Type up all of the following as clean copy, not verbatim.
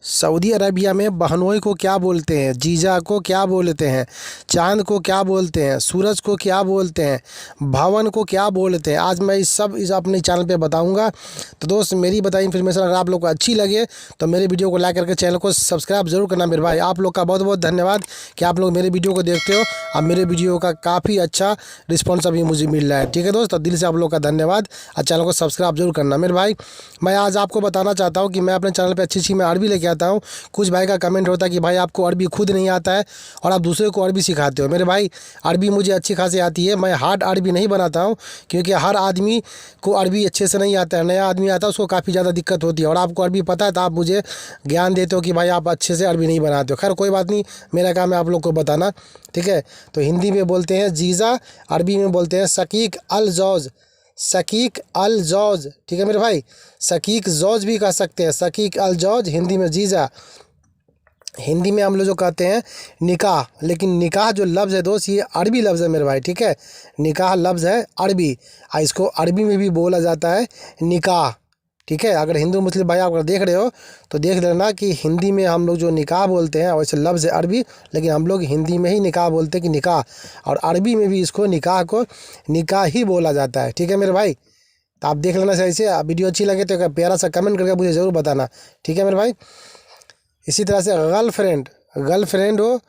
Saudi Arabia में बहनोई को क्या बोलते हैं, जीजा को क्या बोलते हैं, चाँद को क्या बोलते हैं, सूरज को क्या बोलते हैं, भवन को क्या बोलते हैं, आज मैं इस अपने चैनल पे बताऊंगा। तो दोस्त, मेरी बताई इन्फॉर्मेशन अगर आप लोग को अच्छी लगे तो मेरे वीडियो को लाइक करके चैनल को सब्सक्राइब जरूर करना मेरे भाई। आप लोग का बहुत बहुत धन्यवाद कि आप लोग मेरे वीडियो को देखते हो। अब मेरे वीडियो का काफ़ी अच्छा रिस्पॉन्स अभी मुझे मिल रहा है। ठीक है दोस्त, तो दिल से आप लोग का धन्यवाद और चैनल को सब्सक्राइब जरूर करना मेरे भाई। मैं आज आपको बताना चाहता हूँ कि मैं अपने चैनल पर अच्छी मैं अरबी लेके आता हूँ। कुछ भाई का कमेंट होता है कि भाई आपको अरबी खुद नहीं आता है और आप दूसरे को अरबी सिखाते हो। मेरे भाई, अरबी मुझे अच्छी खासी आती है। मैं हार्ड अरबी नहीं बनाता हूँ क्योंकि हर आदमी को अरबी अच्छे से नहीं आता है। नया आदमी आता है उसको काफ़ी ज़्यादा दिक्कत होती है और आपको अरबी पता है तो आप मुझे ज्ञान देते हो कि भाई आप अच्छे से अरबी नहीं बनाते हो। खैर कोई बात नहीं, मेरा काम है आप लोग को बताना। ठीक है, तो हिंदी में बोलते हैं जीजा, अरबी में बोलते हैं शकीक अल जौज, शकीक अल जौज। ठीक है मेरे भाई, शकीक जौज भी कह सकते हैं, शकीक अल जौज हिंदी में जीजा। हिंदी में हम लोग जो कहते हैं निकाह, लेकिन निकाह जो लफ्ज़ है दोस्त ये अरबी लफ्ज़ है मेरे भाई। ठीक है, निकाह लफ्ज़ है अरबी और इसको अरबी में भी बोला जाता है निकाह। ठीक है, अगर हिंदू मुस्लिम भाई आप अगर देख रहे हो तो देख लेना कि हिंदी में हम लोग जो निकाह बोलते हैं वैसे लफ्ज़ है अरबी, लेकिन हम लोग हिंदी में ही निकाह बोलते हैं कि निकाह, और अरबी में भी इसको निकाह को निकाह ही बोला जाता है। ठीक है मेरे भाई, तो आप देख लेना सही से। वीडियो अच्छी लगे तो एक प्यारा सा कमेंट करके मुझे ज़रूर बताना। ठीक है मेरे भाई, इसी तरह से गर्लफ्रेंड हो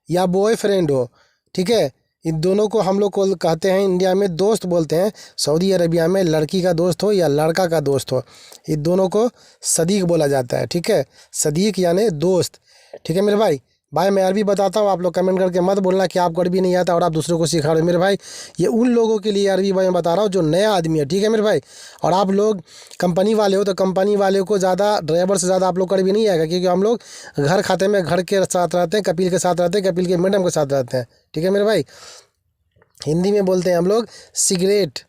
या बॉयफ्रेंड हो, ठीक है, इन दोनों को हम लोग को कहते हैं इंडिया में दोस्त बोलते हैं। सऊदी अरबिया में लड़की का दोस्त हो या लड़का का दोस्त हो, इन दोनों को सदीक बोला जाता है। ठीक है, सदीक यानी दोस्त। ठीक है मेरे भाई, मैं अरबी बताता हूँ, आप लोग कमेंट करके मत बोलना कि आपको अरबी नहीं आता और आप दूसरों को सिखा रहे हो। मेरे भाई, ये उन लोगों के लिए अरबी मैं बता रहा हूँ जो नया आदमी है। ठीक है मेरे भाई, और आप लोग कंपनी वाले हो तो कंपनी वाले को ज़्यादा, ड्राइवर से ज़्यादा आप लोग को अरबी नहीं आएगा क्योंकि हम लोग घर खाते में घर के साथ रहते हैं, कपिल के साथ रहते हैं, कपिल के मैडम के साथ रहते हैं। ठीक है मेरे भाई, हिंदी में बोलते हैं हम लोग सिगरेट,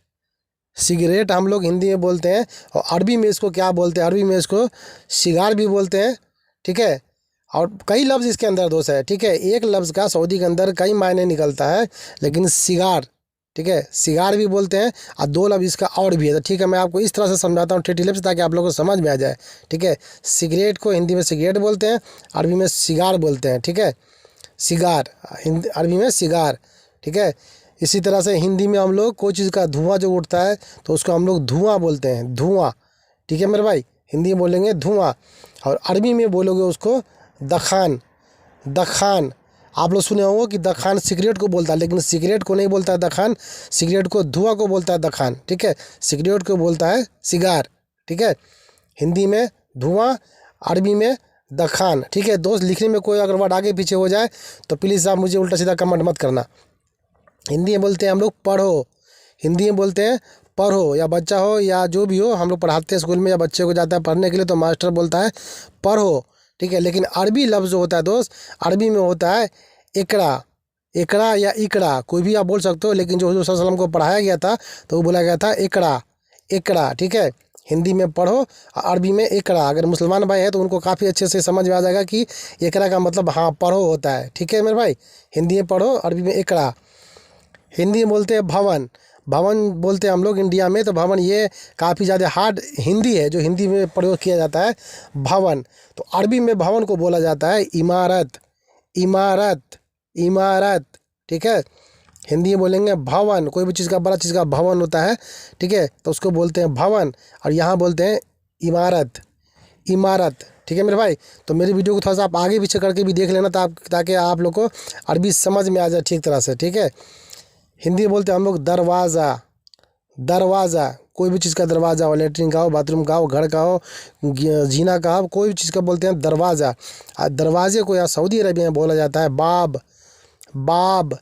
सिगरेट हम लोग हिंदी में बोलते हैं। और अरबी में इसको क्या बोलते हैं, अरबी में इसको सिगार भी बोलते हैं। ठीक है, और कई लफ्ज़ इसके अंदर दोस्त है। ठीक है, एक लफ्ज़ का सऊदी के अंदर कई मायने निकलता है, लेकिन सिगार, ठीक है, सिगार भी बोलते हैं और दो लफ्ज़ इसका और भी है। तो ठीक है, मैं आपको इस तरह से समझाता हूँ ठेठी लफ्ज़ ताकि आप लोगों को समझ में आ जाए। ठीक है, सिगरेट को हिंदी में सिगरेट बोलते हैं, अरबी में सिगार बोलते हैं। ठीक है, सिगार हिंदी, अरबी में सिगार। ठीक है, इसी तरह से हिंदी में हम लोग कोई चीज़ का धुआं जो उठता है तो उसको हम लोग धुआं बोलते हैं, धुआं। ठीक है मेरे भाई, हिंदी में बोलेंगे धुआं और अरबी में बोलोगे उसको दखान, दखान। आप लोग सुने होंगे कि दखान सिगरेट को बोलता है, लेकिन सिगरेट को नहीं बोलता है दखान, सिगरेट को धुआं को बोलता है दखान। ठीक है, सिगरेट को बोलता है सिगार। ठीक है, हिंदी में धुआं, अरबी में दखान। ठीक है दोस्त, लिखने में कोई अगर वर्ड आगे पीछे हो जाए तो प्लीज़ आप मुझे उल्टा सीधा कमेंट मत करना। हिंदी में बोलते हैं हम लोग पढ़ो, हिंदी में बोलते हैं पढ़ो, या बच्चा हो या जो भी हो, हम लोग पढ़ाते हैं स्कूल में या बच्चे को जाता है पढ़ने के लिए तो मास्टर बोलता है पढ़ो। ठीक है, लेकिन अरबी लफ्ज़ जो होता है दोस्त, अरबी में होता है इकरा, इकरा या इकरा, कोई भी आप बोल सकते हो, लेकिन जो हुज़ूर सल्लल्लाहु अलैहि वसल्लम को पढ़ाया गया था तो वो बोला गया था इकरा, इकरा। ठीक है, हिंदी में पढ़ो, अरबी में इकरा। अगर मुसलमान भाई है तो उनको काफ़ी अच्छे से समझ में आ जाएगा कि इकरा का मतलब हाँ पढ़ो होता है। ठीक है मेरे भाई, हिंदी में पढ़ो, अरबी में इकरा। हिंदी में बोलते हैं भवन, भवन बोलते हैं हम लोग इंडिया में। तो भवन ये काफ़ी ज़्यादा हार्ड हिंदी है जो हिंदी में प्रयोग किया जाता है, भवन। तो अरबी में भवन को बोला जाता है इमारत, इमारत, इमारत। ठीक है, हिंदी में बोलेंगे भवन, कोई भी चीज़ का बड़ा चीज़ का भवन होता है, ठीक है, तो उसको बोलते हैं भवन, और यहाँ बोलते हैं इमारत, इमारत। ठीक है मेरे भाई, तो मेरी वीडियो को थोड़ा सा आप आगे पीछे करके भी देख लेना ताकि आप लोग को अरबी समझ में आ जाए ठीक तरह से। ठीक है, हिंदी में बोलते हैं हम लोग दरवाज़ा, दरवाज़ा, कोई भी चीज़ का दरवाज़ा हो, लेटरिन का हो, बाथरूम का हो, घर का हो, जीना का हो, कोई भी चीज़ का बोलते हैं दरवाज़ा। दरवाजे को या सऊदी अरबिया में बोला जाता है बाब, बाब,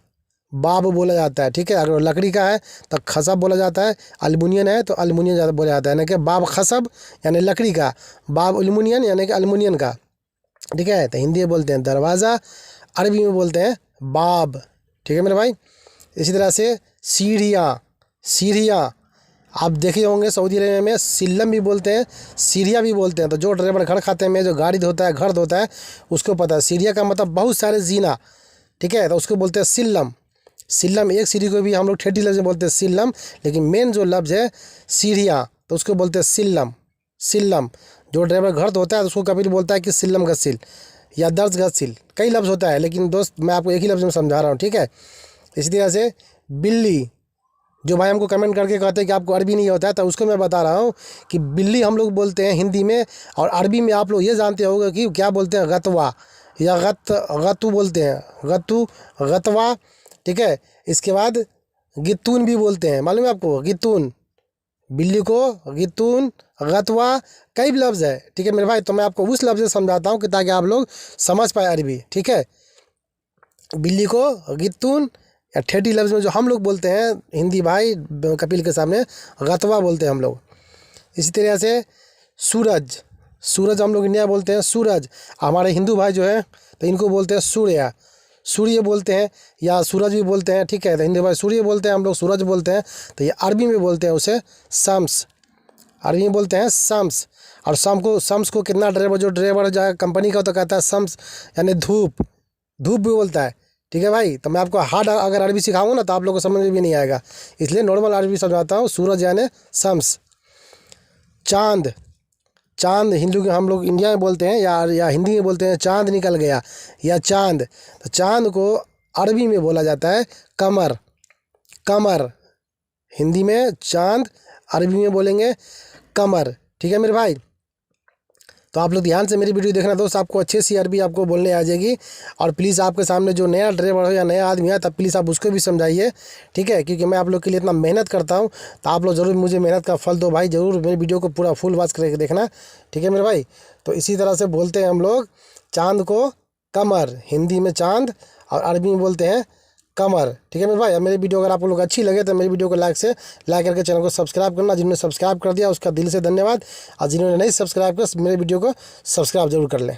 बाब बोला जाता है। ठीक है, अगर लकड़ी का है तो खसब बोला जाता है, अल्मुनियम है तो अल्मुनियम ज़्यादा बोला जाता है, यानी कि बाब खसब यानी लकड़ी का, बाब अल्मुनियम यानी कि अल्मुनियम का। ठीक है, तो हिंदी में बोलते हैं दरवाज़ा, अरबी में बोलते हैं बाब। ठीक है मेरे भाई, इसी तरह से सीढ़ियाँ, सीढ़ियाँ आप देखे होंगे सऊदी अरबिया में सिल्लम भी बोलते हैं, सीढ़ियाँ भी बोलते हैं। तो जो ड्राइवर घर खाते में जो गाड़ी धोता है, घर धोता है, उसको पता है सीढ़ियाँ का मतलब बहुत सारे जीना। ठीक है, तो उसको बोलते हैं सिल्लम, सिल्लम। एक सीढ़ी को भी हम लोग ठेठी लफ्ज़ में बोलते हैं सिल्लम, लेकिन मेन जो लफ्ज़ है सीढ़ियाँ तो उसको बोलते हैं सिल्लम, सिल्लम। जो ड्राइवर घर्त होता है तो उसको कपिल बोलता है कि सिल्लम गस्सिल या दर्ज गस्सिल, कई लफ्ज़ होता है, लेकिन दोस्त मैं आपको एक ही लफ्ज़ में समझा रहा हूँ, ठीक है। इसी तरह से बिल्ली, जो भाई हमको कमेंट करके कहते हैं कि आपको अरबी नहीं होता है, तो उसको मैं बता रहा हूँ कि बिल्ली हम लोग बोलते हैं हिंदी में, और अरबी में आप लोग ये जानते होंगे कि क्या बोलते हैं, गतवा या गतू बोलते हैं, गतू, गतवा, ठीक है। इसके बाद गितून भी बोलते हैं, मालूम है आपको, गितून, बिल्ली को गितून, गतवा, कई लफ्ज़ है, ठीक है मेरे भाई। तो मैं आपको उस लफ्ज़ से समझाता हूँ कि ताकि आप लोग समझ पाए अरबी, ठीक है। बिल्ली को गितून या ठेठी लफ्ज़ में जो हम लोग बोलते हैं हिंदी भाई कपिल के सामने गतवा बोलते हैं हम लोग। इसी तरह से सूरज, सूरज हम लोग इंडिया बोलते हैं सूरज, हमारे हिंदू भाई जो है तो इनको बोलते हैं सूर्य, सूर्य बोलते हैं या सूरज भी बोलते हैं, ठीक है। तो हिंदू भाई सूर्य बोलते हैं, हम लोग सूरज बोलते हैं। तो ये अरबी में बोलते हैं उसे शम्स, अरबी में बोलते हैं शम्स। और शम्स को कितना जो ड्राइवर जो कंपनी का तो कहता है शम्स यानी धूप, धूप भी बोलता है, ठीक है भाई। तो मैं आपको हार्ड अगर अरबी सिखाऊंगा ना तो आप लोगों को समझ में भी नहीं आएगा, इसलिए नॉर्मल अरबी समझाता हूँ। सूरज यानी शम्स। चांद, चांद हिंदू के हम लोग इंडिया में बोलते हैं या हिंदी में बोलते हैं चांद निकल गया या चांद। तो चांद को अरबी में बोला जाता है कमर, कमर, हिंदी में चांद, अरबी में बोलेंगे कमर, ठीक है मेरे भाई। तो आप लोग ध्यान से मेरी वीडियो देखना दोस्त, आपको अच्छे से अरबी आपको बोलने आ जाएगी। और प्लीज़ आपके सामने जो नया ड्राइवर हो या नया आदमी है तब प्लीज़ आप उसको भी समझाइए, ठीक है, क्योंकि मैं आप लोग के लिए इतना मेहनत करता हूँ। तो आप लोग ज़रूर मुझे मेहनत का फल दो भाई, ज़रूर मेरी वीडियो को पूरा फुल वॉच करके देखना, ठीक है मेरे भाई। तो इसी तरह से बोलते हैं हम लोग चाँद को कमर, हिंदी में चाँद और अरबी में बोलते हैं कमर, ठीक है मेरे भाई। अब मेरी वीडियो अगर आप लोग अच्छी लगे तो मेरी वीडियो को लाइक करके चैनल को सब्सक्राइब करना। जिन्होंने सब्सक्राइब कर दिया उसका दिल से धन्यवाद, और जिन्होंने नहीं सब्सक्राइब किया मेरे वीडियो को सब्सक्राइब जरूर कर लें।